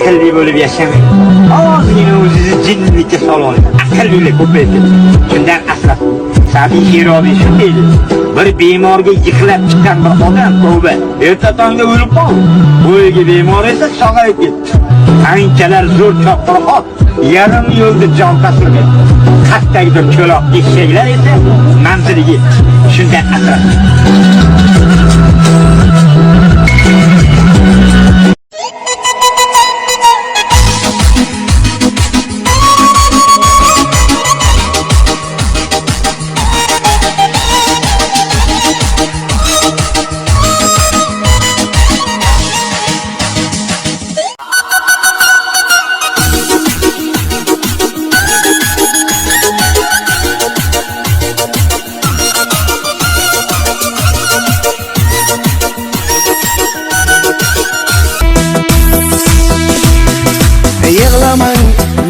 aqlli bo'lib yashamang. Ozgina o'zingizni jinnilikka solib, aqllilik ko'paytir. Shundan asrab. Sabiy Shirobiy shunday dedi. Bir bemorga yiqilib chiqqan bir odam tavba, erta tongda o'lib qoldi. Bo'yiga bemor esa sog'ayib ketdi. Anchalar zo'r chopqirqoq, yarim yo'lda jon tashlagan. Qatdagidor cho'loq eshaklar esa manziliga yetdi. Shundan asrab.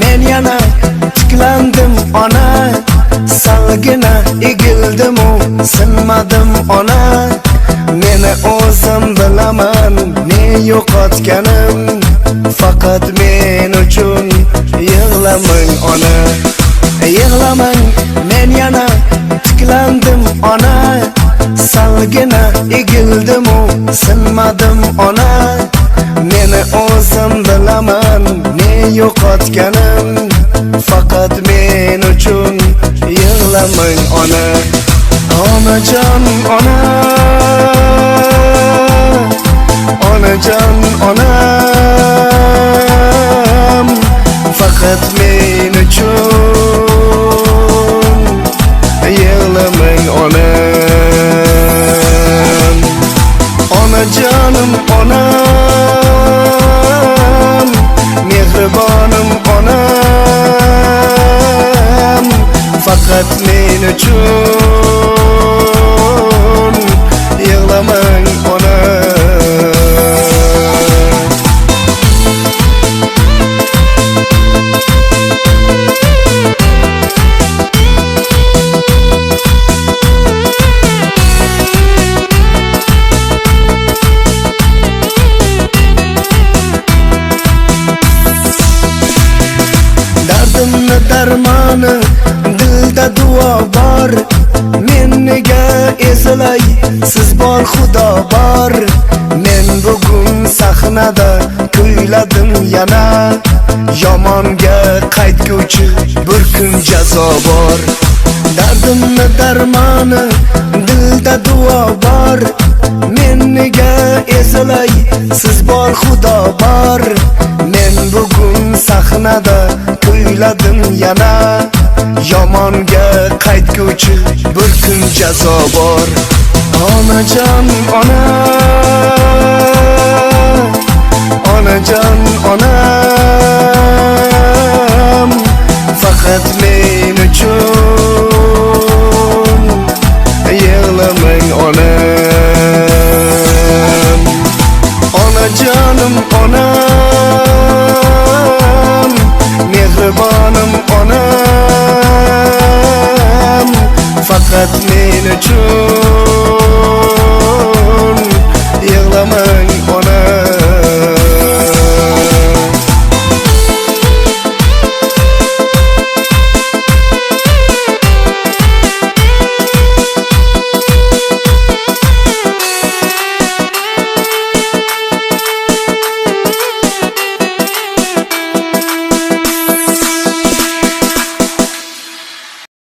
Men yana tiklandim ona, salgina egildim u sinmadim ona. Meni o'zim bilaman ne yo'qotganim, faqat men uchun yig'lamang ona. Yig'lamang, men yana tiklandim ona, salgina egildim u sinmadim ona. Meni o'zim bilaman ne yo'qotganim, faqat men uchun yig'lamang ona. Onajon ona, onajon onam, faqat men uchun yig'lamang ona. Onajonim onam, mehribonim onam, faqat men uchun yig'lamang ona. Darmoni dilda duo bor, men nega eslay, siz bor xudo bor. Men bugun sahnada kuyladim yana, yomonga qaytguvchi bir kun jazo bor. Dardimni darmoni dilda duo bor, men nega eslay, siz bor xudo bor. Men bugun sahnada kuyladim yana, yomonga qaytguvchi bir kun jazo bor. Onajon ona, onajon onam, faqat men uchun yig'lamang ona. Onajonim onam, mehribonim onam, faqat men uchun